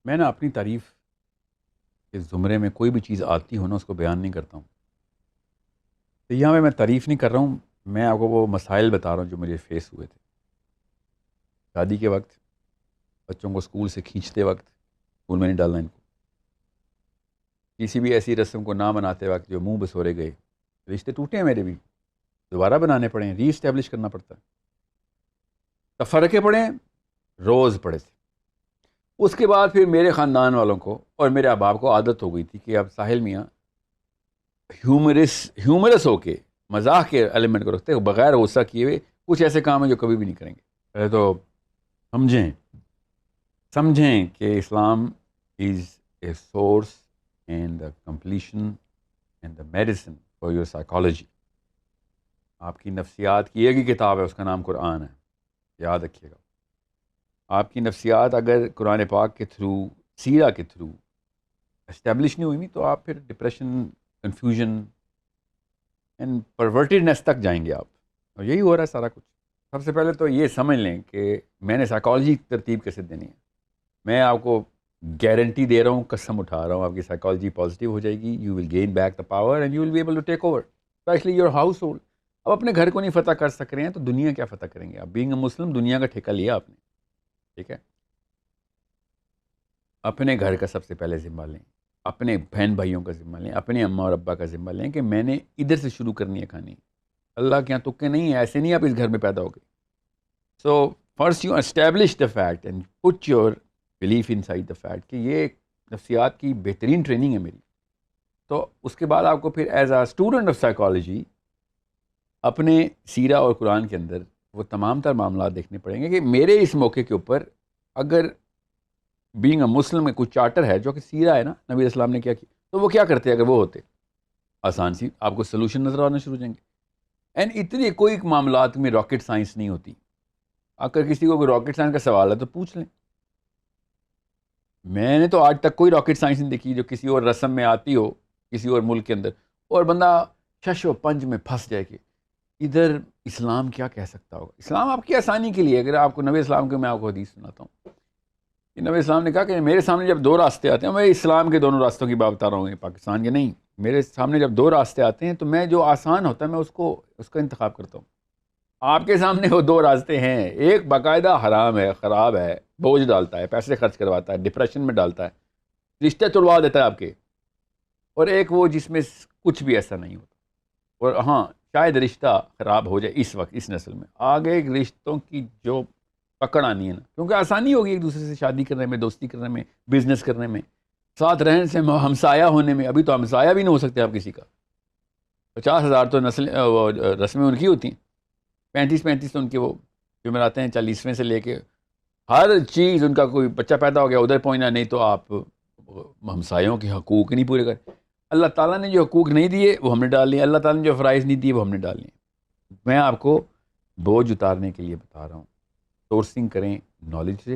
میں نا اپنی تعریف کے زمرے میں کوئی بھی چیز آتی ہو نا اس کو بیان نہیں کرتا ہوں. تو یہاں میں تعریف نہیں کر رہا ہوں. میں آپ کو وہ مسائل بتا رہا ہوں جو مجھے فیس ہوئے تھے شادی کے وقت، بچوں کو اسکول سے کھینچتے وقت. اسکول میں نہیں ڈالنا ان کو. کسی بھی ایسی رسم کو نہ مناتے وقت جو منہ بسورے گئے. رشتے ٹوٹے ہیں میرے بھی، دوبارہ بنانے پڑے ہیں، ری اسٹیبلش کرنا پڑتا ہے. تفرقے پڑے ہیں، روز پڑے تھے. اس کے بعد پھر میرے خاندان والوں کو اور میرے احباب کو عادت ہو گئی تھی کہ اب ساحل میاں ہیومرس ہو کے مزاح کے ایلیمنٹ کو رکھتے ہیں، بغیر غصہ کیے ہوئے. کچھ ایسے کام ہیں جو کبھی بھی نہیں کریں گے. پہلے تو سمجھیں کہ Islam is a source and the completion and the medicine for your psychology. آپ کی نفسیات کی ایک ہی کتاب ہے، اس کا نام قرآن ہے. یاد رکھیے گا. آپ کی نفسیات اگر قرآن پاک کے تھرو، سیرہ کے تھرو اسٹیبلش نہیں ہوئی تو آپ پھر ڈپریشن، کنفیوژن اینڈ پرورٹیڈنس تک جائیں گے آپ. اور یہی ہو رہا ہے سارا کچھ. سب سے پہلے تو یہ سمجھ لیں کہ میں نے سائیکالوجی ترتیب کیسے دینی ہے. میں آپ کو گارنٹی دے رہا ہوں، قسم اٹھا رہا ہوں، آپ کی سائیکالوجی پازیٹیو ہو جائے گی. You will gain back the power and you will be able to take over especially your household. اب اپنے گھر کو نہیں فتح کر سک رہے ہیں تو دنیا کیا فتح کریں گے آپ؟ بینگ اے مسلم دنیا کا ٹھیکہ لیا آپ نے. ٹھیک ہے، اپنے گھر کا سب سے پہلے ذمہ لیں، اپنے بہن بھائیوں کا ذمہ لیں، اپنے اماں اور ابا کا ذمہ لیں کہ میں نے ادھر سے شروع کرنی ہے کھانی. اللہ کے یہاں تکے نہیں ہیں، ایسے نہیں آپ اس گھر میں پیدا ہو گئے. So first you establish the fact and put your belief in side the fact کہ یہ ایک نفسیات کی بہترین ٹریننگ ہے میری. تو اس کے بعد آپ کو پھر as a student of psychology اپنے سیرہ اور قرآن کے اندر وہ تمام تر معاملات دیکھنے پڑیں گے کہ میرے اس موقع کے اوپر اگر بینگ اے مسلم میں کوئی چارٹر ہے جو کہ سیرہ ہے نا، نبی علیہ السلام نے کیا کی، تو وہ کیا کرتے اگر وہ ہوتے؟ آسان سی آپ کو سلوشن نظر آنا شروع ہو جائیں گے. اینڈ اتنی کوئی معاملات میں راکٹ سائنس نہیں ہوتی. اگر کسی کو کوئی راکٹ سائنس کا سوال ہے تو پوچھ لیں. میں نے تو آج تک کوئی راکٹ سائنس نہیں دیکھی جو کسی اور رسم میں آتی ہو کسی اور ملک کے اندر اور بندہ شش و پنج میں پھنس جائے کہ ادھر اسلام کیا کہہ سکتا ہوگا. اسلام آپ کی آسانی کے لیے. اگر آپ کو نبی اسلام کے میں آپ کو حدیث سناتا ہوں کہ نبی اسلام نے کہا کہ میرے سامنے جب دو راستے آتے ہیں، میں اسلام کے دونوں راستوں کی بات بتا رہا ہوں، پاکستان کے نہیں، میرے سامنے جب دو راستے آتے ہیں تو میں جو آسان ہوتا ہے میں اس کا انتخاب کرتا ہوں. آپ کے سامنے وہ دو راستے ہیں، ایک باقاعدہ حرام ہے، خراب ہے، بوجھ ڈالتا ہے، پیسے خرچ کرواتا ہے، ڈپریشن میں ڈالتا ہے، رشتے توڑوا دیتا ہے آپ کے، اور ایک وہ جس میں کچھ بھی ایسا نہیں ہوتا. اور ہاں شاید رشتہ خراب ہو جائے اس وقت اس نسل میں، آگے رشتوں کی جو پکڑ آنی ہے نا، کیونکہ آسانی ہوگی ایک دوسرے سے شادی کرنے میں، دوستی کرنے میں، بزنس کرنے میں، ساتھ رہنے سے، ہمسایہ ہونے میں. ابھی تو ہمسایہ بھی نہیں ہو سکتے آپ کسی کا. 50,000 تو رسمیں ان کی ہوتی ہیں، 35 تو ان کے وہ جمعراتے ہیں، 40ویں سے لے کے ہر چیز ان کا. کوئی بچہ پیدا ہو گیا ادھر پہنچنا، نہیں تو آپ ہمسایوں کے حقوق نہیں پورے کر. اللہ تعالیٰ نے جو حقوق نہیں دیے وہ ہم نے ڈال لیے، اللہ تعالیٰ نے جو فرائض نہیں دیے وہ ہم نے ڈال لیے. میں آپ کو بوجھ اتارنے کے لیے بتا رہا ہوں. سورسنگ کریں نالج سے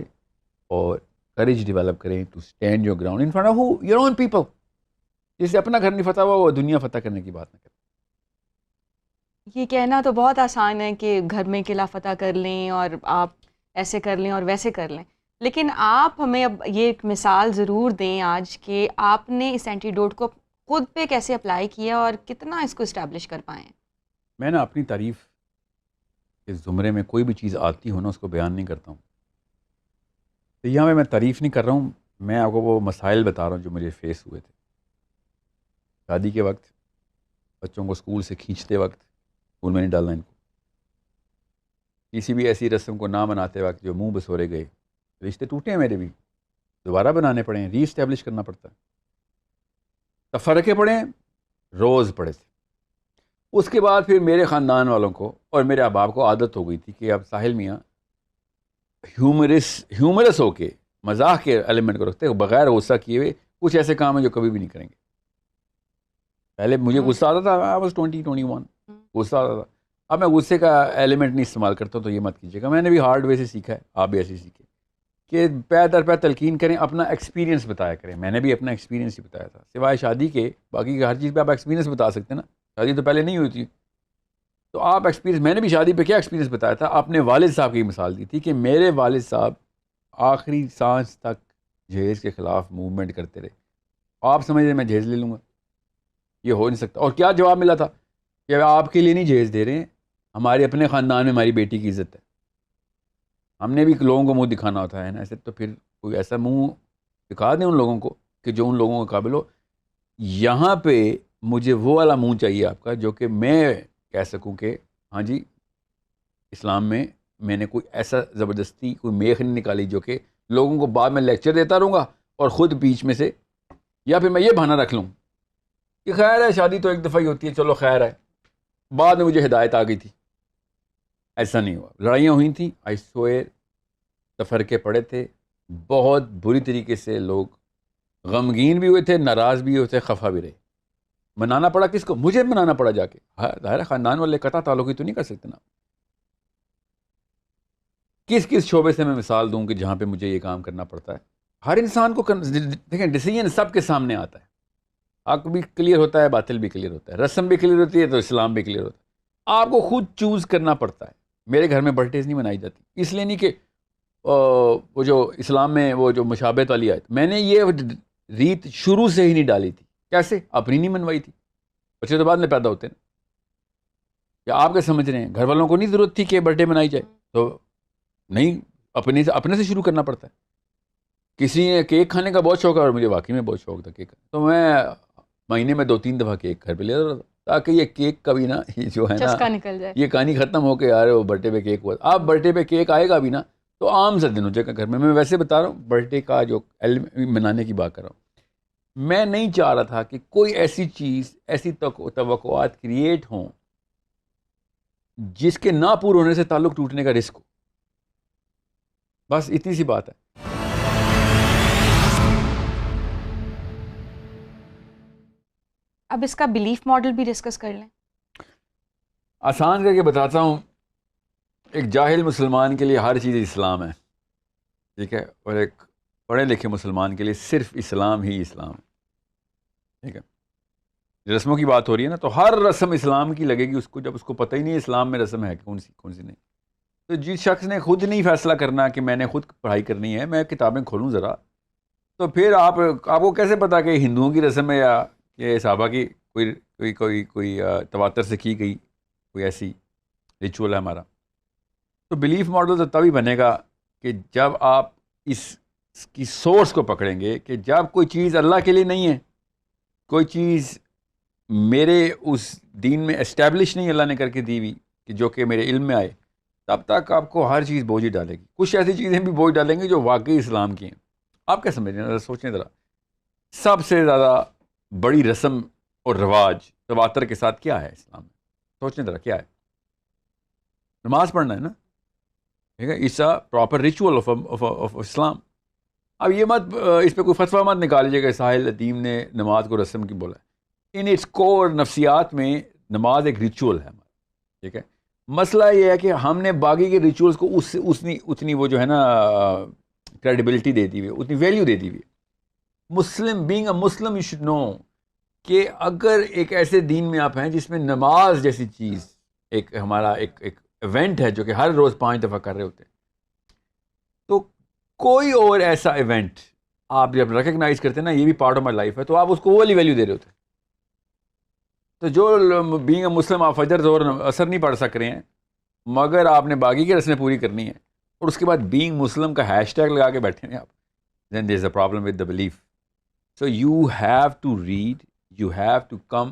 اور کریج ڈیولپ کریں to stand your ground in front of your own people. جس سے اپنا گھر نہیں فتح ہوا وہ دنیا فتح کرنے کی بات نہ کریں. یہ کہنا تو بہت آسان ہے کہ گھر میں قلعہ فتح کر لیں اور آپ ایسے کر لیں اور ویسے کر لیں، لیکن آپ ہمیں اب یہ ایک مثال ضرور دیں آج کہ آپ نے اس اینٹیڈوٹ کو خود پہ کیسے اپلائی کیا اور کتنا اس کو اسٹیبلش کر پائے ہیں. میں نا اپنی تعریف کے زمرے میں کوئی بھی چیز آتی ہو نا اس کو بیان نہیں کرتا ہوں. تو یہاں میں تعریف نہیں کر رہا ہوں. میں آپ کو وہ مسائل بتا رہا ہوں جو مجھے فیس ہوئے تھے شادی کے وقت، بچوں کو اسکول سے کھینچتے وقت. اسکول میں نہیں ڈالنا ان کو. کسی بھی ایسی رسم کو نہ مناتے وقت جو منہ بسورے گئے. رشتے ٹوٹے ہیں میرے بھی، دوبارہ بنانے پڑے ہیں، ری اسٹیبلش کرنا پڑتا ہے. تفرقے پڑے ہیں، روز پڑے تھے. اس کے بعد پھر میرے خاندان والوں کو اور میرے احباب کو عادت ہو گئی تھی کہ اب ساحل میاں ہیومرس ہو کے مزاح کے ایلیمنٹ کو رکھتے ہیں، بغیر غصہ کیے ہوئے. کچھ ایسے کام ہیں جو کبھی بھی نہیں کریں گے. پہلے مجھے غصہ آتا تھا، I was 21 غصہ آتا تھا. اب میں غصے کا ایلیمنٹ نہیں استعمال کرتا، تو یہ مت کیجیے گا. میں نے بھی ہارڈ وے سے سیکھا ہے، آپ بھی ایسے سیکھیں کہ پے در پے تلقین کریں، اپنا ایکسپیرینس بتایا کریں. میں نے بھی اپنا ایکسپیرینس ہی بتایا تھا، سوائے شادی کے باقی کی ہر چیز پہ آپ ایکسپیرینس بتا سکتے ہیں نا. شادی تو پہلے نہیں ہوئی تھی، تو آپ ایکسپیرینس. میں نے بھی شادی پہ کیا ایکسپیرینس بتایا تھا؟ اپنے والد صاحب کی مثال دی تھی کہ میرے والد صاحب آخری سانس تک جہیز کے خلاف موومنٹ کرتے رہے. آپ سمجھ رہے میں جہیز لے لوں گا؟ یہ ہو نہیں سکتا. اور کیا جواب ملا تھا کہ آپ کے لیے نہیں جہیز دے رہے ہیں, ہمارے اپنے خاندان میں ہماری بیٹی کی عزت ہے. ہم نے بھی لوگوں کو منہ دکھانا ہوتا ہے نا ایسے, تو پھر کوئی ایسا منہ دکھا دیں ان لوگوں کو کہ جو ان لوگوں کے قابل ہو. یہاں پہ مجھے وہ والا منہ چاہیے آپ کا جو کہ میں کہہ سکوں کہ ہاں جی اسلام میں نے کوئی ایسا زبردستی کوئی میخ نہیں نکالی جو کہ لوگوں کو بعد میں لیکچر دیتا رہوں گا اور خود بیچ میں سے, یا پھر میں یہ بہانہ رکھ لوں کہ خیر ہے شادی تو ایک دفعہ ہی ہوتی ہے, چلو خیر ہے, بعد میں مجھے ہدایت آ گئی تھی. ایسا نہیں ہوا. لڑائیاں ہوئی تھیں, آئی سوئر, تفرقے پڑے تھے, بہت بری طریقے سے لوگ غمگین بھی ہوئے تھے, ناراض بھی ہوئے تھے, خفا بھی رہے. منانا پڑا کس کو؟ مجھے منانا پڑا جا کے. ظاہر خاندان والے قطع تعلق ہی تو نہیں کر سکتے نا. کس کس شعبے سے میں مثال دوں کہ جہاں پہ مجھے یہ کام کرنا پڑتا ہے. ہر انسان کو دیکھیں ڈیسیجن سب کے سامنے آتا ہے. حق بھی کلیئر ہوتا ہے, باطل بھی کلیئر ہوتا ہے, رسم بھی کلیئر ہوتی ہے تو اسلام بھی کلیئر ہوتا ہے. آپ کو خود چوز کرنا پڑتا ہے. میرے گھر میں برتھ ڈیز نہیں منائی جاتی, اس لیے نہیں کہ وہ جو اسلام میں وہ جو مشابہت والی آیت, میں نے یہ ریت شروع سے ہی نہیں ڈالی تھی. کیسے؟ اپنی نہیں منوائی تھی. بچے تو بعد میں پیدا ہوتے ہیں. کیا آپ کیا سمجھ رہے ہیں گھر والوں کو نہیں ضرورت تھی کہ برتھ ڈے منائی جائے؟ تو نہیں, اپنے سے شروع کرنا پڑتا ہے. کسی نے کیک کھانے کا بہت شوق ہے اور مجھے واقعی میں بہت شوق تھا کیک, تو میں مہینے میں 2-3 دفعہ کیک گھر پہ لے رہا تھا تاکہ یہ کیک کبھی نا یہ جو ہے نا چسکا نکل جائے, یہ کہانی ختم ہو کے یار وہ برتھ ڈے پہ کیک ہوا. آپ برتھ ڈے پہ کیک آئے گا بھی نا تو عام سا دن ہو جائے گا گھر میں. میں ویسے بتا رہا ہوں برتھ ڈے کا جو منانے کی بات کر رہا ہوں. میں نہیں چاہ رہا تھا کہ کوئی ایسی چیز, ایسی توقعات کریٹ ہوں جس کے نہ پورے ہونے سے تعلق ٹوٹنے کا رسک ہو. بس اتنی سی بات ہے. اب اس کا بلیف ماڈل بھی ڈسکس کر لیں. آسان کر کے بتاتا ہوں. ایک جاہل مسلمان کے لیے ہر چیز اسلام ہے, ٹھیک ہے, اور ایک پڑھے لکھے مسلمان کے لیے صرف اسلام ہی اسلام ہے, ٹھیک ہے. رسموں کی بات ہو رہی ہے نا, تو ہر رسم اسلام کی لگے گی اس کو جب اس کو پتہ ہی نہیں اسلام میں رسم ہے کون سی نہیں. تو جس شخص نے خود نہیں فیصلہ کرنا کہ میں نے خود پڑھائی کرنی ہے, میں کتابیں کھولوں ذرا, تو پھر آپ کو کیسے پتا کہ ہندوؤں کی رسم ہے یا کہ صحابہ کی کوئی تواتر سے کی گئی کوئی ایسی ریچول ہے ہمارا. تو بلیف ماڈل تو تبھی بنے گا کہ جب آپ اس کی سورس کو پکڑیں گے کہ جب کوئی چیز اللہ کے لیے نہیں ہے, کوئی چیز میرے اس دین میں اسٹیبلش نہیں اللہ نے کر کے دی ہوئی کہ جو کہ میرے علم میں آئے, تب تک آپ کو ہر چیز بوجھ ہی ڈالے گی. کچھ ایسی چیزیں بھی بوجھ ڈالیں گے جو واقعی اسلام کی ہیں. آپ کیا سمجھ رہے ہیں؟ ذرا سوچیں ذرا. سب سے زیادہ بڑی رسم اور رواج تواتر کے ساتھ کیا ہے اسلام میں؟ سوچیں ذرا کیا ہے؟ نماز پڑھنا ہے نا, ٹھیک ہے. It's a proper ritual of Islam. اب یہ مت اس پہ کوئی فتویٰ مت نکال لیجیے کہ ساحل ادیم نے نماز کو رسم کی بولا ہے. ان اٹس کور نفسیات میں نماز ایک ریچول ہے ہمارا, ٹھیک ہے. مسئلہ یہ ہے کہ ہم نے باقی کے ریچولز کو اتنی وہ جو ہے نا کریڈیبلٹی دے دی ہوئی, اتنی ویلیو دے دی ہوئی. Muslim being a Muslim you should know کہ اگر ایک ایسے دین میں آپ ہیں جس میں نماز جیسی چیز ایک ہمارا ایک ایونٹ ہے جو کہ ہر روز 5 دفعہ کر رہے ہوتے ہیں, تو کوئی اور ایسا ایونٹ آپ جب ریکگنائز کرتے ہیں نا یہ بھی پارٹ آف مائی لائف ہے, تو آپ اس کو وہ والی ویلیو دے رہے ہوتے ہیں. تو جو بینگ اے مسلم آپ فجر زور اثر نہیں پڑھ سک رہے ہیں مگر آپ نے باقی کی رسمیں پوری کرنی ہے اور اس کے بعد بینگ مسلم کا ہیش ٹیگ لگا کے بیٹھے ہیں آپ, then there is a problem with the belief. So you have to read, you have to come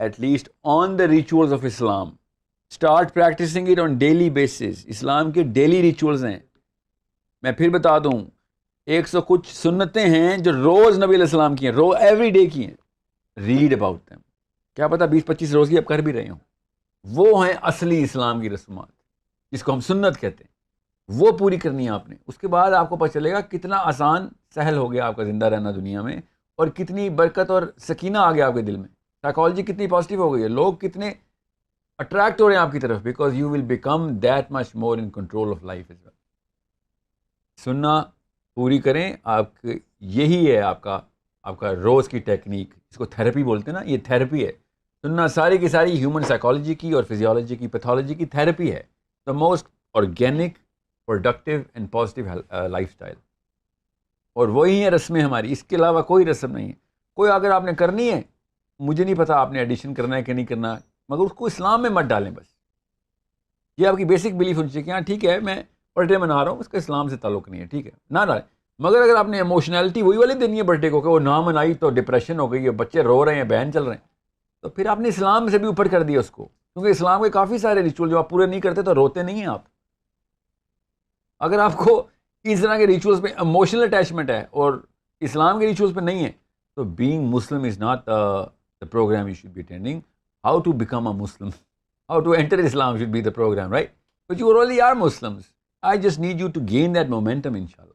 at least on the rituals of Islam. Start practicing it on daily basis. اسلام کے daily rituals ہیں. میں پھر بتا دوں 100 کچھ سنتیں ہیں جو روز نبی علیہ السلام کی ہیں, ایوری ڈے کی ہیں. Read about them. کیا پتا 20-25 روز کی آپ کر بھی رہے ہوں. وہ ہیں اصلی اسلام کی رسومات جس کو ہم سنت کہتے ہیں. وہ پوری کرنی ہے آپ نے. اس کے بعد آپ کو پتہ چلے گا کتنا آسان سہل ہو گیا آپ کا زندہ رہنا دنیا میں, اور کتنی برکت اور سکینہ آ گیا آپ کے دل میں. سائیکالوجی کتنی پازیٹیو ہو گئی ہے, لوگ کتنے اٹریکٹ ہو رہے ہیں آپ کی طرف, because you will become that much more in control of life. سننا پوری کریں. آپ یہی ہے آپ کا روز کی ٹیکنیک, اس کو تھیراپی بولتے ہیں نا, یہ تھیراپی ہے. سننا ساری کی ساری ہیومن سائیکالوجی کی اور فزیولوجی کی پیتھولوجی کی تھیراپی ہے. The most organic, productive and positive lifestyle. اور وہی ہیں رسمیں ہماری، اس کے علاوہ کوئی رسم نہیں ہے. کوئی اگر آپ نے کرنی ہے، مجھے نہیں پتا آپ نے ایڈیشن کرنا ہے کہ نہیں کرنا، مگر اس کو اسلام میں مت ڈالیں. بس یہ آپ کی بیسک بلیف ہونی چاہیے کہ ہاں ٹھیک ہے میں برتھ ڈے منا رہا ہوں، اس کا اسلام سے تعلق نہیں ہے، ٹھیک ہے نہ ڈالیں. مگر اگر آپ نے ایموشنلٹی وہی والی دینی ہے برتھ ڈے کو کہ وہ نہ منائی تو ڈپریشن ہو گئی ہے، بچے رو رہے ہیں، بہن چل رہے ہیں، تو پھر آپ نے اسلام سے بھی اوپر کر دیا اس کو. کیونکہ اسلام کے کافی سارے ریچول جو آپ پورے نہیں کرتے تو روتے نہیں ہیں آپ. اگر آپ کو اس طرح کے ریچولز پہ ایموشنل اٹیچمنٹ ہے اور اسلام کے ریچولز پہ نہیں ہے، تو being Muslim is not the program you should be attending. How to become a Muslim, how to enter Islam should be the program, right? But you already are Muslims. I just need you to gain that momentum, inshallah.